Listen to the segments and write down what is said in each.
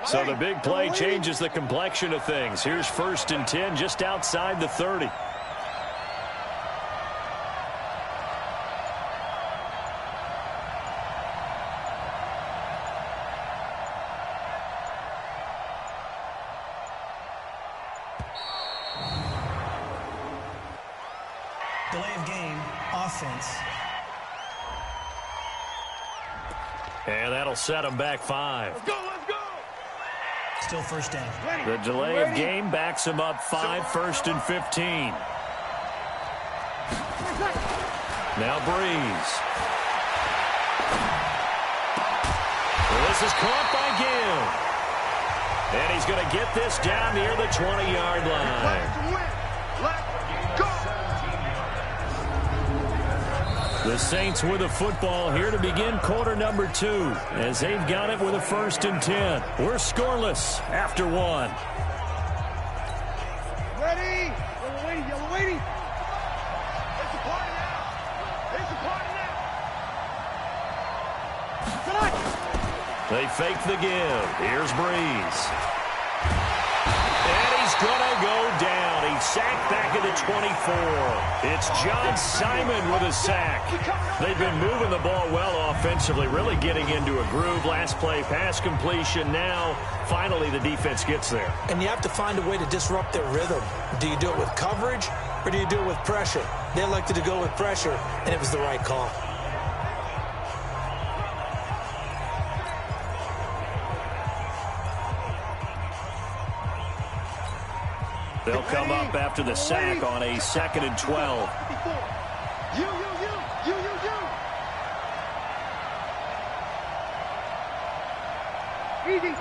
So the big play changes the complexion of things. Here's 1st and 10 just outside the 30. Delay of game, offense. And that'll set him back 5. Let's go, let's go. Still 1st down. The delay of game backs him up 5, 1st and 15. Now Breeze. Well, this is caught by Gill. And he's going to get this down near the 20-yard line. The Saints with a football here to begin quarter number 2 as they've got it with a 1st and 10. We're scoreless after 1. Ready? Yellow waiting, yellow waiting. It's a party now. It's a party now. They fake the give. Here's Breeze. And he's going to go down. He's sacked back at the 24. It's John Simon with a sack. They've been moving the ball well offensively, really getting into a groove. Last play, pass completion. Now, finally, the defense gets there. And you have to find a way to disrupt their rhythm. Do you do it with coverage or do you do it with pressure? They elected to go with pressure, and it was the right call. They'll come up after the sack on a 2nd and 12. You. Easy.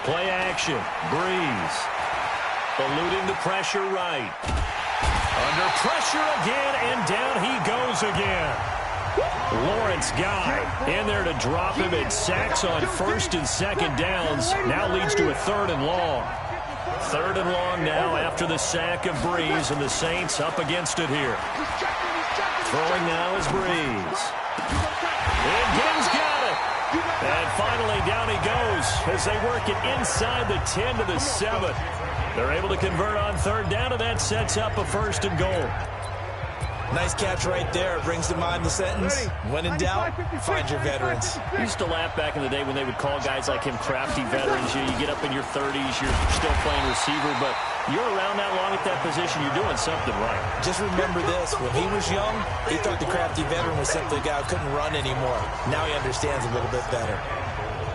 Play action. Breeze. Eluding the pressure right. Under pressure again, and down he goes again. Lawrence Guy in there to drop him. It sacks on 1st and 2nd downs. Now leads to a 3rd and long. 3rd and long now after the sack of Breeze, and the Saints up against it here. Throwing now is Breeze. And Gibbs got it. And finally down he goes as they work it inside the 10 to the 7. They're able to convert on 3rd down, and that sets up a 1st and goal. Nice catch right there. Brings to mind the sentence, when in doubt, find your veterans. I used to laugh back in the day when they would call guys like him crafty veterans. You get up in your 30s, you're still playing receiver, but you're around that long at that position, you're doing something right. Just remember this, when he was young, he thought the crafty veteran was simply a guy who couldn't run anymore. Now he understands a little bit better.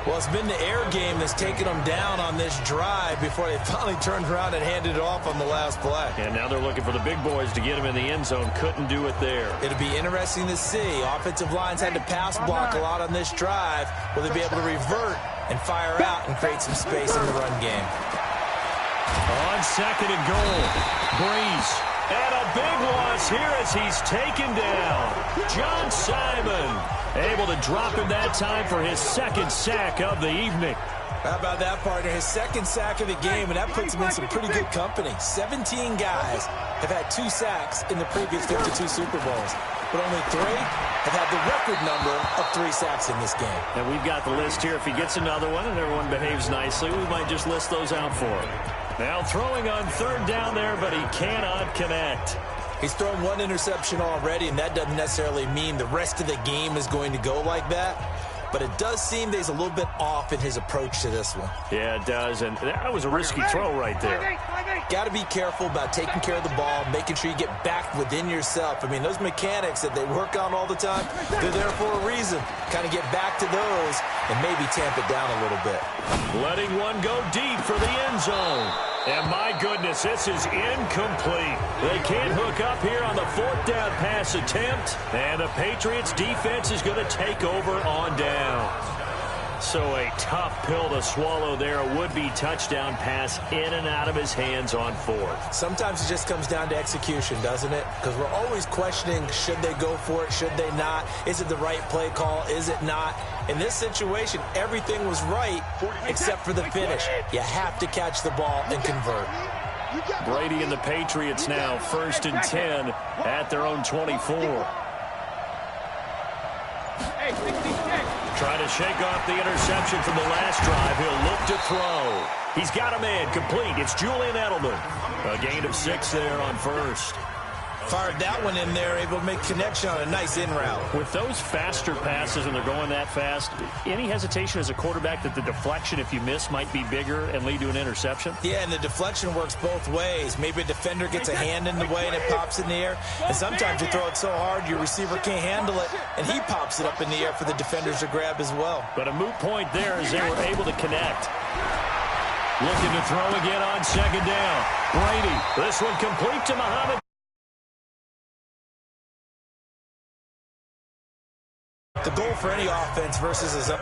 Well, it's been the air game that's taken them down on this drive before they finally turned around and handed it off on the last play. And now they're looking for the big boys to get him in the end zone. Couldn't do it there. It'll be interesting to see. Offensive lines had to pass block a lot on this drive. Will they be able to revert and fire out and create some space in the run game? On 2nd and goal, Breeze. And a big loss here as he's taken down. John Simon able to drop him that time for his 2nd sack of the evening. How about that, partner? His 2nd sack of the game, and that puts him in some pretty good company. 17 guys have had 2 sacks in the previous 52 Super Bowls, but only 3 have had the record number of 3 sacks in this game. And we've got the list here. If he gets another one and everyone behaves nicely, we might just list those out for him. Now throwing on 3rd down there, but he cannot connect. He's thrown 1 interception already, and that doesn't necessarily mean the rest of the game is going to go like that. But it does seem that he's a little bit off in his approach to this one. Yeah, it does, and that was a risky throw right there. Got to be careful about taking care of the ball, making sure you get back within yourself. I mean, those mechanics that they work on all the time, they're there for a reason. Kind of get back to those and maybe tamp it down a little bit. Letting one go deep for the end zone. And my goodness, this is incomplete. They can't hook up here on the 4th down pass attempt. And the Patriots defense is going to take over on down. So a tough pill to swallow there. A would-be touchdown pass in and out of his hands on 4th. Sometimes it just comes down to execution, doesn't it? Because we're always questioning, should they go for it, should they not? Is it the right play call, is it not? In this situation, everything was right except for the finish. You have to catch the ball and convert. Brady and the Patriots now 1st and 10 at their own 24. Hey, 16, Trying to shake off the interception from the last drive. He'll look to throw. He's got a man complete. It's Julian Edelman. A gain of 6 there on first. Fired that one in there, able to make connection on a nice in route. With those faster passes when they're going that fast, any hesitation as a quarterback that the deflection, if you miss, might be bigger and lead to an interception? Yeah, and the deflection works both ways. Maybe a defender gets a hand in the way and it pops in the air. And sometimes you throw it so hard your receiver can't handle it, and he pops it up in the air for the defenders to grab as well. But a moot point there as they were able to connect. Looking to throw again on second down. Brady, this one complete to Muhammad. The goal for any offense versus his own.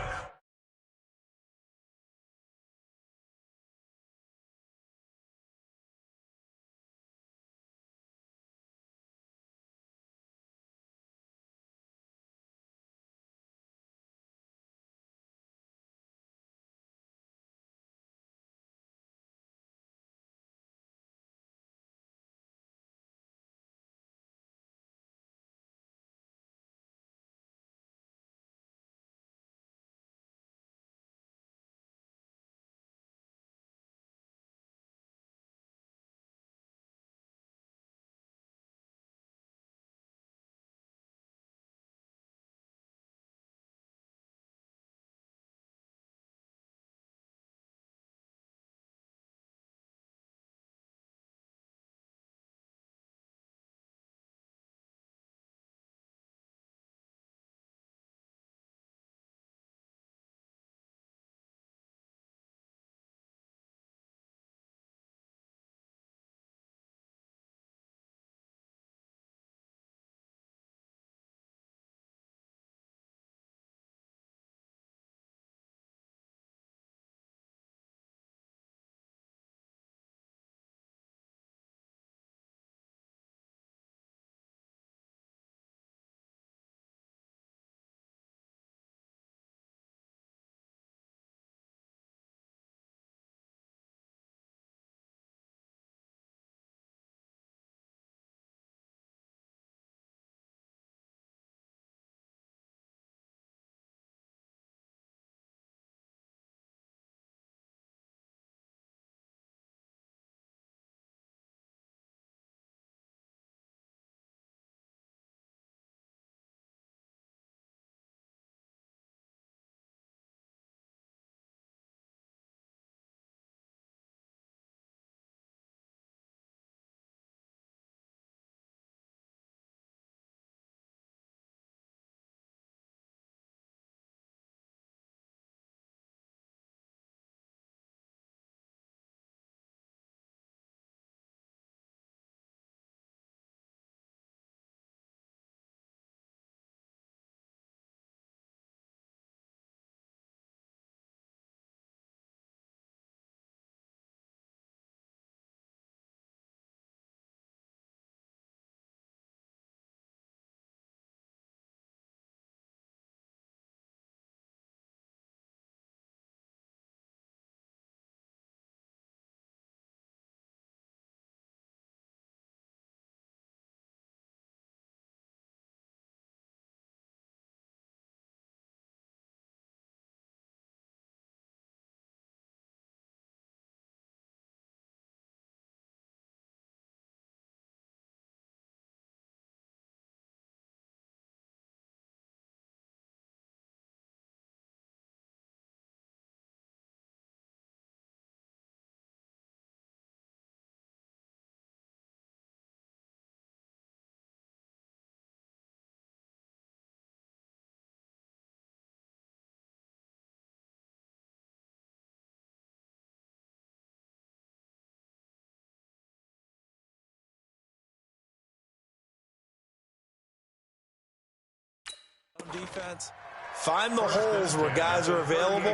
Defense, find the holes where guys are available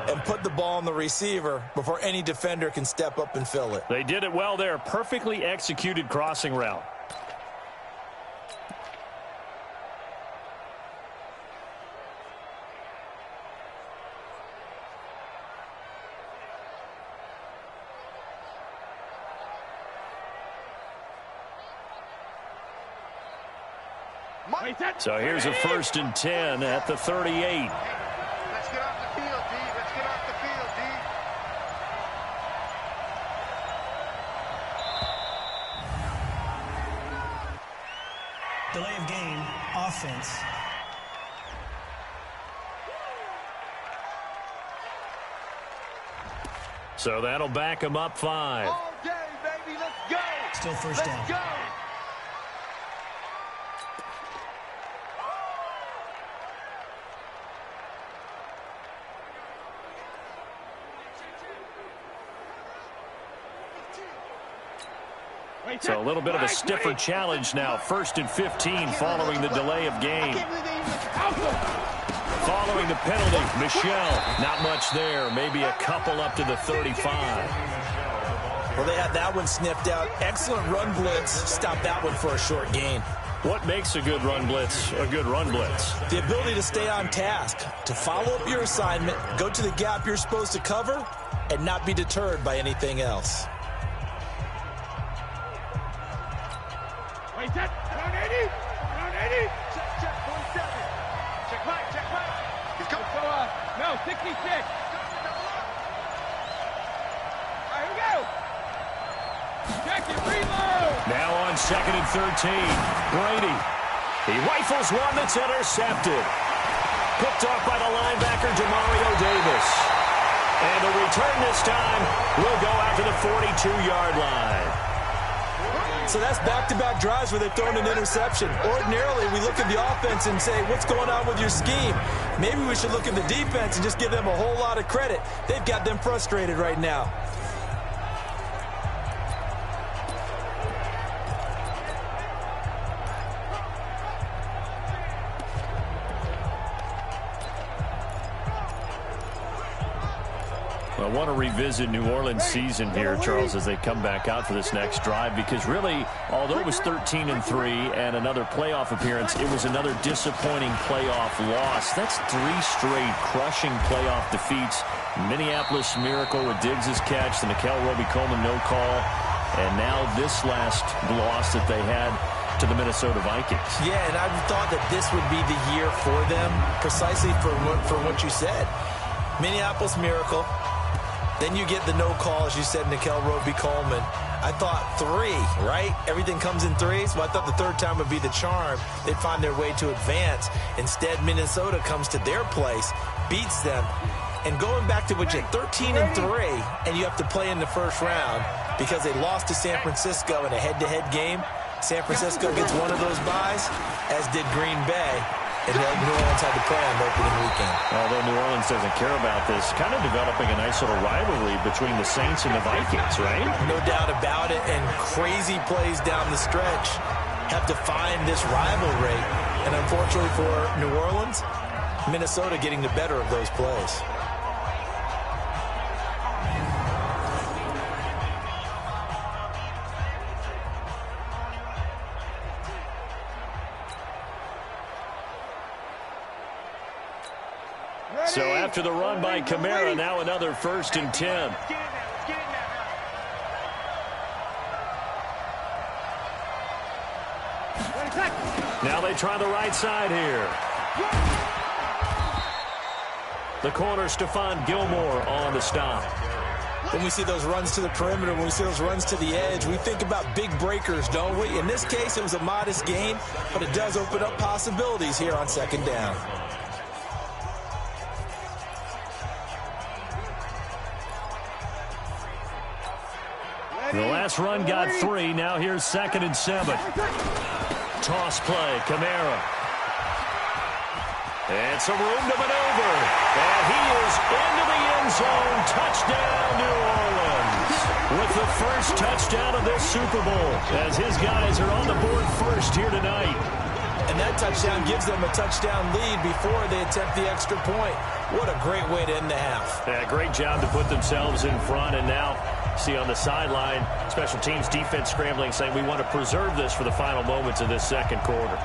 and put the ball on the receiver before any defender can step up and fill it. They did it well there. Perfectly executed crossing route. So here's a 1st and 10 at the 38. offense. So that'll back him up 5. All day, baby. Let's go. Still first down. Let's go. So a little bit of a stiffer challenge now. 1st and 15 following the delay of game. Following the penalty, Michelle, not much there. Maybe a couple up to the 35. Well, they had that one sniffed out. Excellent run blitz. Stop that one for a short gain. What makes a good run blitz a good run blitz? The ability to stay on task, to follow up your assignment, go to the gap you're supposed to cover, and not be deterred by anything else. Wait, that. Around 80. Around 80. Check 47. Check Mike. Check Mike. He's coming. So, no, 66. All right, here we go. Check it. Reload. Now on 2nd and 13. Brady. He rifles one that's intercepted. Picked off by the linebacker, Demario Davis. And the return this time will go out to the 42-yard line. So that's back-to-back drives where they've thrown an interception. Ordinarily, we look at the offense and say, what's going on with your scheme? Maybe we should look at the defense and just give them a whole lot of credit. They've got them frustrated right now. I want to revisit New Orleans' season here, Charles, as they come back out for this next drive, because really, although it was 13-3 and another playoff appearance, it was another disappointing playoff loss. That's 3 straight crushing playoff defeats. Minneapolis Miracle with Diggs' catch, the Nickel Roby-Coleman no call, and now this last loss that they had to the Minnesota Vikings. Yeah, and I thought that this would be the year for them, precisely for what you said. Minneapolis Miracle. Then you get the no call, as you said, Nickel Roby-Coleman. I thought 3, right? Everything comes in 3s. Well, I thought the 3rd time would be the charm. They'd find their way to advance. Instead, Minnesota comes to their place, beats them. And going back to what you had, 13-3, and you have to play in the first round because they lost to San Francisco in a head-to-head game. San Francisco gets one of those byes, as did Green Bay. And New Orleans had to play on the opening weekend. Although New Orleans doesn't care about this, kind of developing a nice little rivalry between the Saints and the Vikings, right? No doubt about it, and crazy plays down the stretch have defined this rivalry. And unfortunately for New Orleans, Minnesota getting the better of those plays. So after the run by Kamara, now another 1st and 10. Now they try the right side here. The corner, Stephon Gilmore on the stop. When we see those runs to the perimeter, when we see those runs to the edge, we think about big breakers, don't we? In this case, it was a modest gain, but it does open up possibilities here on 2nd down. The last run got 3. Now here's 2nd and 7. Toss play, Kamara. And some room to maneuver. And he is into the end zone. Touchdown, New Orleans. With the first touchdown of this Super Bowl, as his guys are on the board first here tonight. And that touchdown gives them a touchdown lead before they attempt the extra point. What a great way to end the half. Yeah, great job to put themselves in front. And now, see on the sideline, special teams defense scrambling, saying we want to preserve this for the final moments of this 2nd quarter.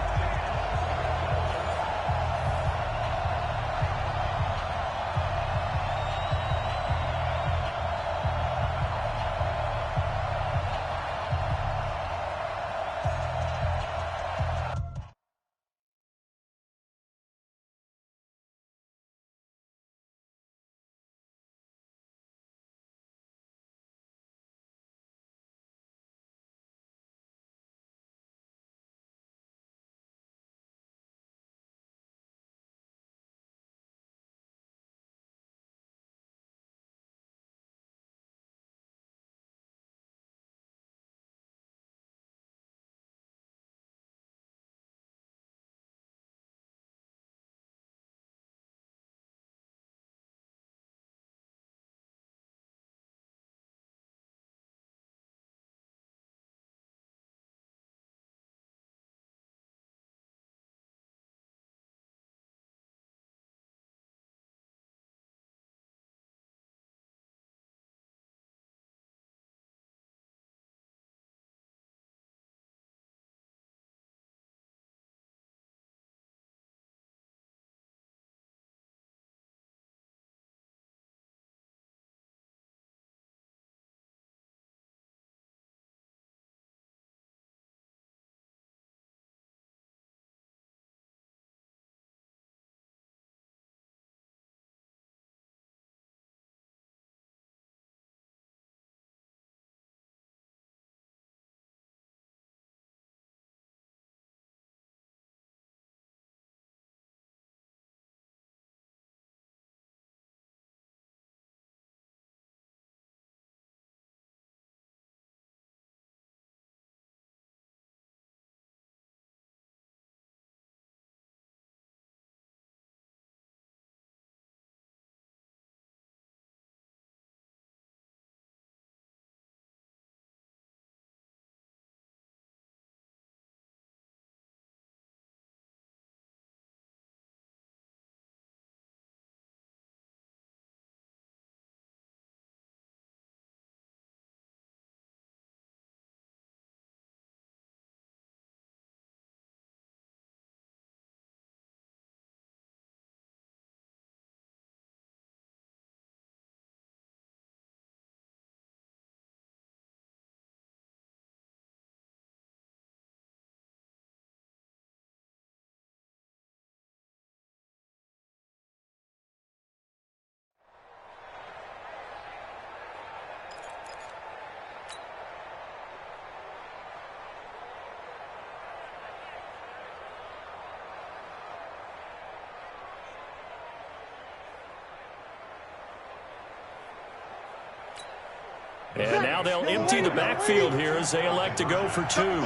And now they'll empty the backfield here as they elect to go for two.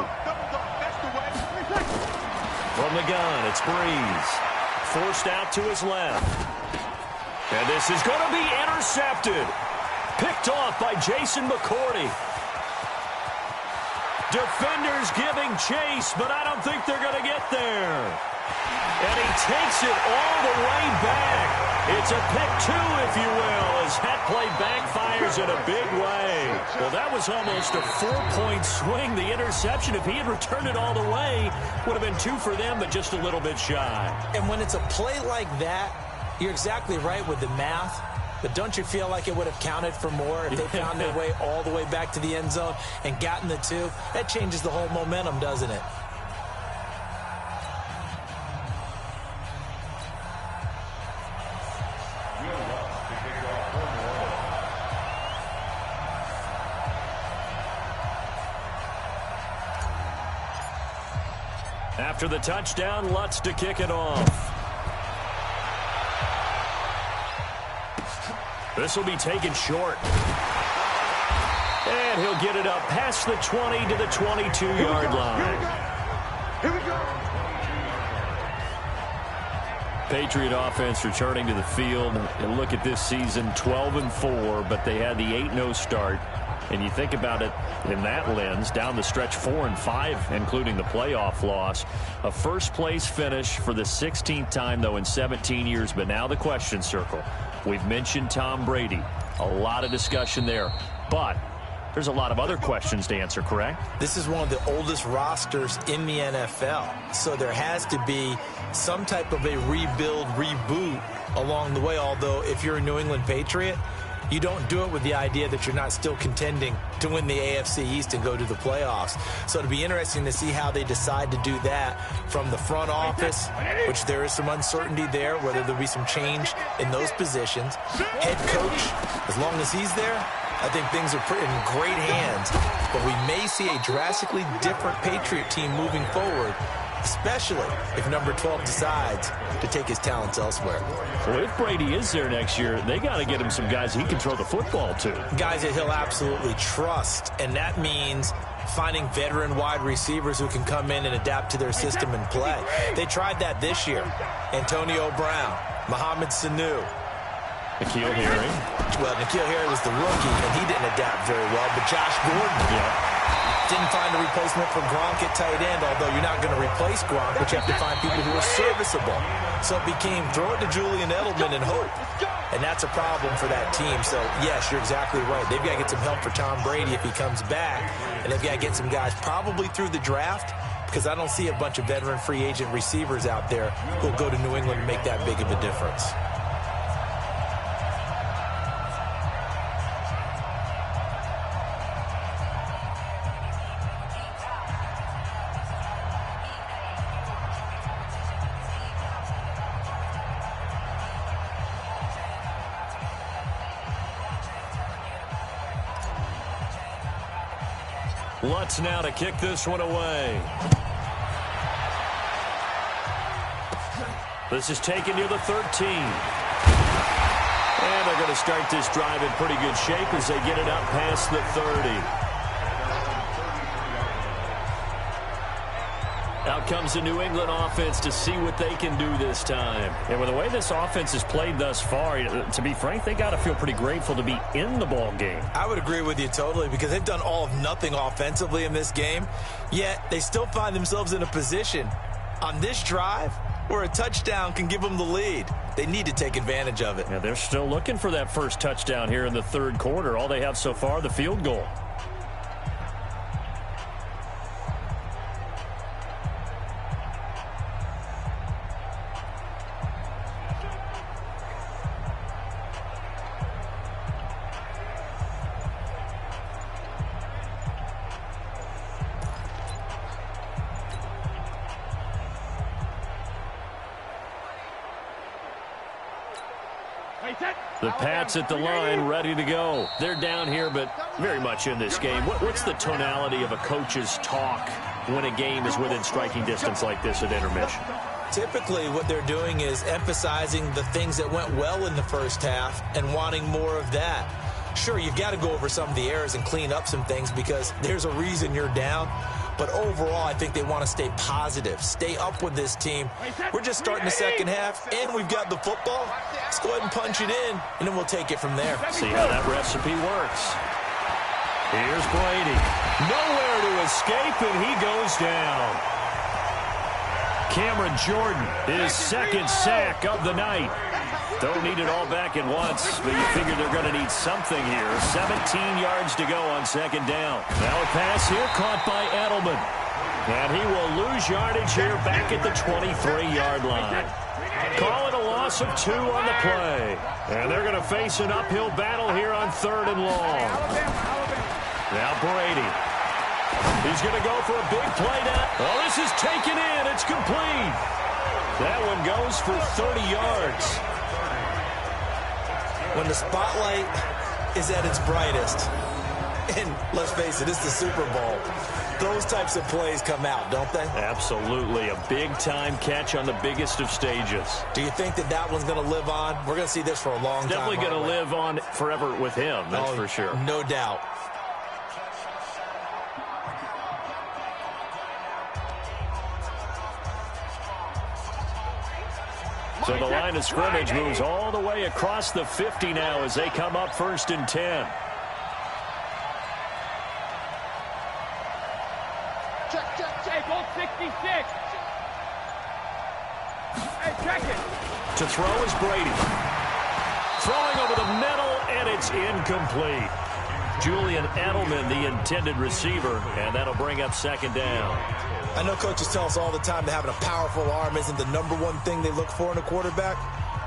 From the gun, it's Breeze. Forced out to his left. And this is going to be intercepted. Picked off by Jason McCourty. Defenders giving chase, but I don't think they're going to get there. And he takes it all the way back. It's a pick two, if you will, as that play backfires in a big way. Well, that was almost a 4-point swing. The interception, if he had returned it all the way, would have been two for them, but just a little bit shy. And when it's a play like that, you're exactly right with the math. But don't you feel like it would have counted for more if they found their way all the way back to the end zone and gotten the two? That changes the whole momentum, doesn't it? After the touchdown, Lutz to kick it off. This will be taken short. And he'll get it up past the 20 to the 22-yard line. Here we go. Patriot offense returning to the field. And look at this season, 12-4, but they had the 8-0 start. And you think about it in that lens, down the stretch 4-5, including the playoff loss. A first-place finish for the 16th time, though, in 17 years. But now the question circle. We've mentioned Tom Brady. A lot of discussion there. But there's a lot of other questions to answer, correct? This is one of the oldest rosters in the NFL. So there has to be some type of a rebuild, reboot along the way. Although if you're a New England Patriot, you don't do it with the idea that you're not still contending to win the AFC East and go to the playoffs. So it'll be interesting to see how they decide to do that from the front office, which there is some uncertainty there, whether there'll be some change in those positions. Head coach, as long as he's there, I think things are in great hands. But we may see a drastically different Patriot team moving forward, especially if number 12 decides to take his talents elsewhere. Well, if Brady is there next year, they got to get him some guys he can throw the football to. Guys that he'll absolutely trust, and that means finding veteran wide receivers who can come in and adapt to their system and play. They tried that this year. Antonio Brown, Mohamed Sanu. N'Keal Harry. Well, N'Keal Harry was the rookie, and he didn't adapt very well, but Josh Gordon didn't find a replacement for Gronk at tight end, although you're not going to replace Gronk, but you have to find people who are serviceable. So it became throw it to Julian Edelman and hope. And that's a problem for that team. So, yes, you're exactly right. They've got to get some help for Tom Brady if he comes back. And they've got to get some guys probably through the draft, because I don't see a bunch of veteran free agent receivers out there who'll go to New England and make that big of a difference. Lutz now to kick this one away. This is taken near the 13. And they're going to start this drive in pretty good shape as they get it up past the 30. Out comes the New England offense to see what they can do this time. And with the way this offense has played thus far, to be frank, they got to feel pretty grateful to be in the ball game. I would agree with you totally, because they've done all of nothing offensively in this game, yet they still find themselves in a position on this drive where a touchdown can give them the lead. They need to take advantage of it. Yeah, they're still looking for that first touchdown here in the third quarter. All they have so far, the field goal. The Pats at the line, ready to go. They're down here, but very much in this game. What's the tonality of a coach's talk when a game is within striking distance like this at intermission? Typically, what they're doing is emphasizing the things that went well in the first half and wanting more of that. Sure, you've got to go over some of the errors and clean up some things because there's a reason you're down. But overall, I think they want to stay positive, stay up with this team. We're just starting the second half, and we've got the football. Let's go ahead and punch it in, and then we'll take it from there. See how that recipe works. Here's Brady. Nowhere to escape, and he goes down. Cameron Jordan, his second sack of the night. Don't need it all back at once, but you figure they're going to need something here. 17 yards to go on second down. Now a pass here caught by Edelman. And he will lose yardage here back at the 23-yard line. Calling a loss of 2 on the play. And they're going to face an uphill battle here on 3rd and long. Now Brady. He's going to go for a big play now. Oh, this is taken in. It's complete. That one goes for 30 yards. When the spotlight is at its brightest, and let's face it, it's the Super Bowl, those types of plays come out, don't they? Absolutely. A big-time catch on the biggest of stages. Do you think that that one's going to live on? We're going to see this for a long time. Definitely going to live on forever with him, that's for sure. No doubt. So the line of scrimmage moves all the way across the 50 now as they come up 1st and 10. Hey, ball 66. Hey, check it. To throw is Brady. Throwing over the middle, and it's incomplete. Julian Edelman, the intended receiver, and that'll bring up 2nd down. I know coaches tell us all the time that having a powerful arm isn't the #1 thing they look for in a quarterback.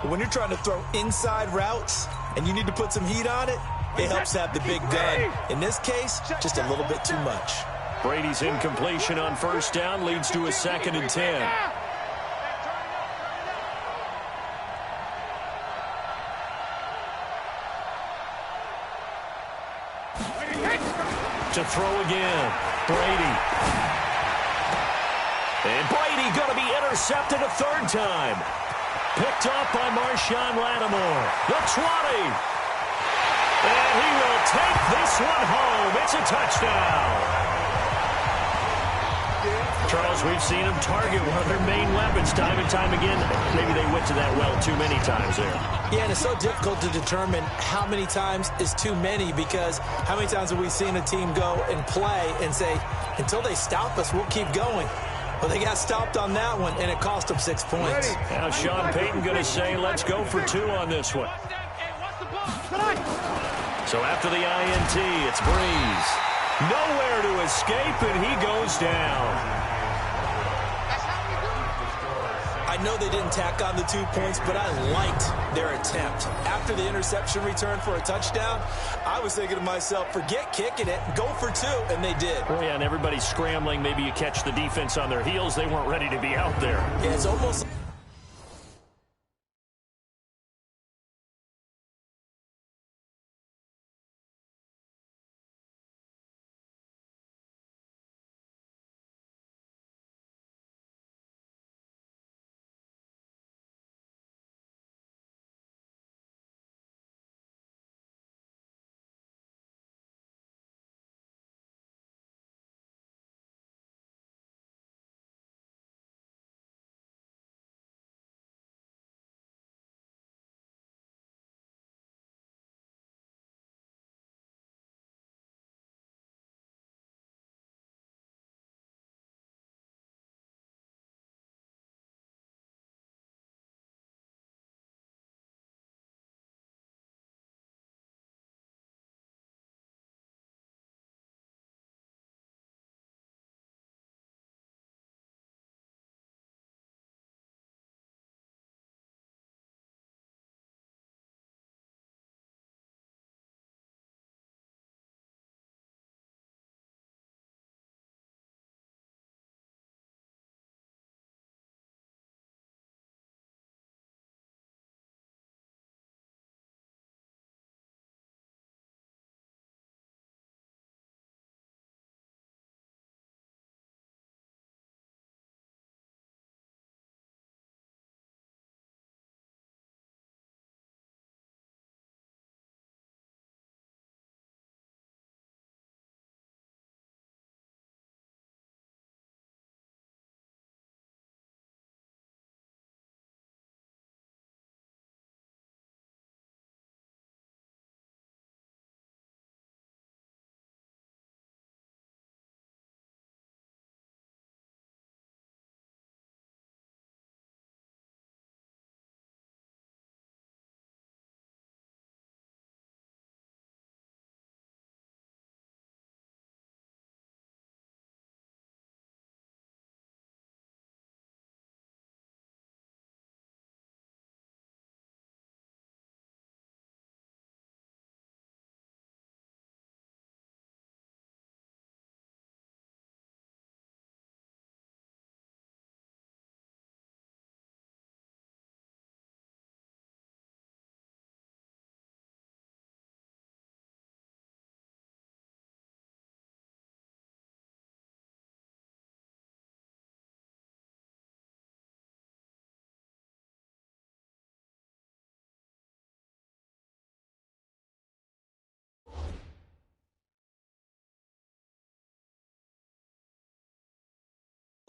But when you're trying to throw inside routes and you need to put some heat on it, it helps to have the big gun. In this case, just a little bit too much. Brady's incompletion on 1st down leads to a 2nd and 10. To throw again, Brady. And Brady going to be intercepted a 3rd time. Picked off by Marshawn Lattimore. The 20. And he will take this one home. It's a touchdown. Charles, we've seen him target one of their main weapons time and time again. Maybe they went to that well too many times there. Yeah, and it's so difficult to determine how many times is too many because how many times have we seen a team go and play and say, until they stop us, we'll keep going. Well, they got stopped on that one, and it cost them 6 points. Now Sean Payton going to say, let's go for 2 on this one. So after the INT, it's Breeze. Nowhere to escape, and he goes down. I know they didn't tack on the 2 points, but I liked their attempt. After the interception return for a touchdown, I was thinking to myself, forget kicking it, go for 2, and they did. Oh, yeah, and everybody's scrambling. Maybe you catch the defense on their heels. They weren't ready to be out there. Yeah, it's almost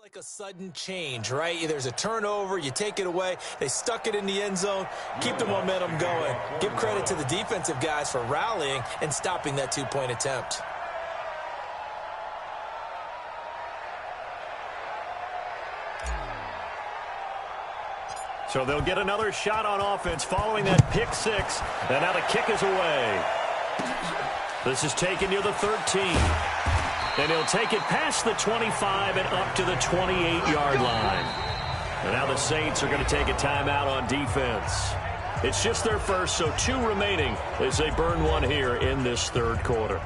Like a sudden change, right? There's a turnover, you take it away, they stuck it in the end zone, keep the momentum going. Give credit to the defensive guys for rallying and stopping that two-point attempt. So they'll get another shot on offense following that pick six, and now the kick is away. This is taken near the 13. And he'll take it past the 25 and up to the 28-yard line. And now the Saints are going to take a timeout on defense. It's just their first, so 2 remaining as they burn one here in this third quarter.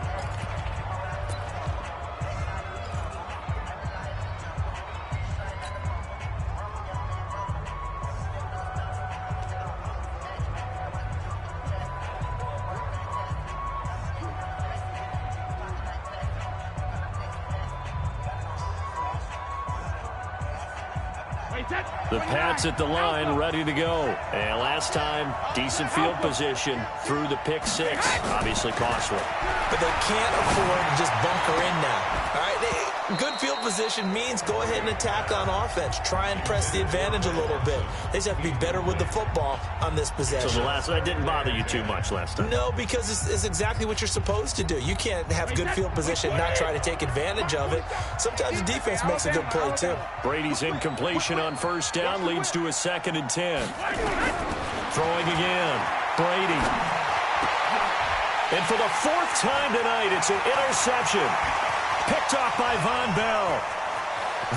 The Pats at the line, ready to go. And last time, decent field position through the pick six. Obviously costly. But they can't afford to just bunker in now. All right, good field position means go ahead and attack on offense. Try and press the advantage a little bit. They just have to be better with the football on this possession. So that didn't bother you too much last time? No, because it's exactly what you're supposed to do. You can't have good field position and not try to take advantage of it. Sometimes the defense makes a good play, too. Brady's incompletion on first down leads to a 2nd and 10. Throwing again. Brady. And for the 4th time tonight, it's an interception. Picked off by Von Bell.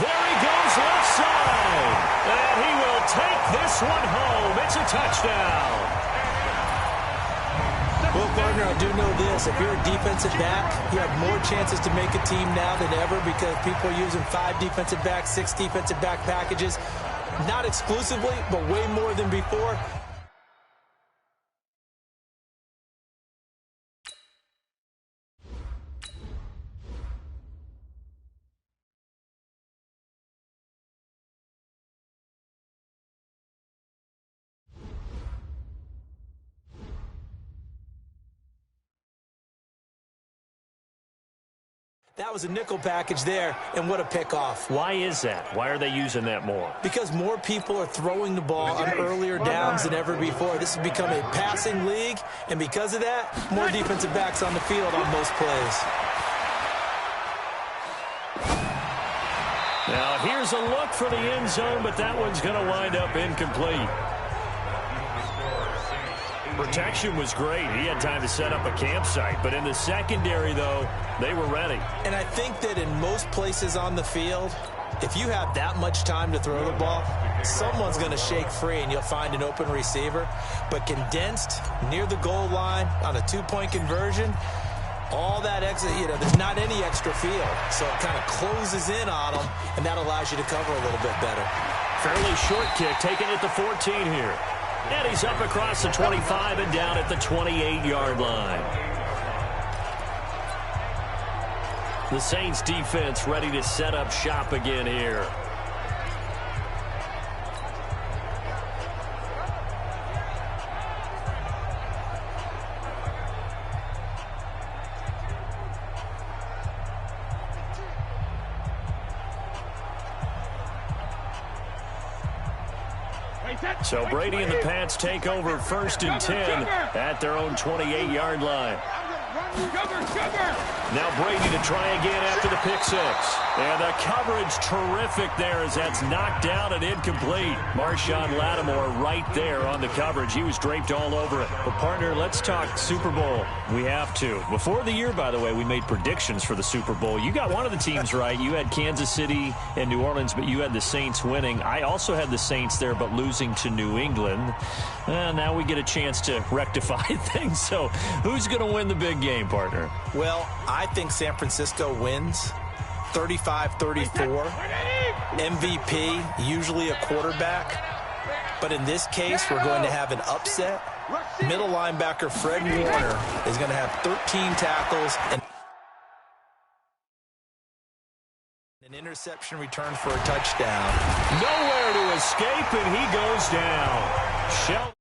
There he goes left side. And he will take this one home. It's a touchdown. Well, partner, I do know this. If you're a defensive back, you have more chances to make a team now than ever because people are using 5 defensive backs, 6 defensive back packages. Not exclusively, but way more than before. That was a nickel package there, and what a pickoff. Why is that? Why are they using that more? Because more people are throwing the ball on earlier downs than ever before. This has become a passing league, and because of that, more defensive backs on the field on most plays. Now, here's a look for the end zone, but that one's going to wind up incomplete. Protection was great. He had time to set up a campsite. But in the secondary, though, they were ready. And I think that in most places on the field, if you have that much time to throw the ball, someone's going to shake free and you'll find an open receiver. But condensed near the goal line on a 2-point conversion, all that extra, there's not any extra field. So it kind of closes in on them, and that allows you to cover a little bit better. Fairly short kick, taken at the 14 here. And he's up across the 25 and down at the 28-yard line. The Saints defense ready to set up shop again here. So Brady and the Pats take over 1st and 10 at their own 28-yard line. Now Brady to try again after the pick six. And the coverage terrific there as that's knocked down and incomplete. Marshawn Lattimore right there on the coverage. He was draped all over it. Well, partner, let's talk Super Bowl. We have to. Before the year, by the way, we made predictions for the Super Bowl. You got one of the teams right. You had Kansas City and New Orleans, but you had the Saints winning. I also had the Saints there, but losing to New England. Now we get a chance to rectify things. So who's going to win the big game, partner? Well, I think San Francisco wins 35-34. MVP, usually a quarterback. But in this case, we're going to have an upset. Middle linebacker Fred Warner is going to have 13 tackles and an interception return for a touchdown. Nowhere to escape, and he goes down.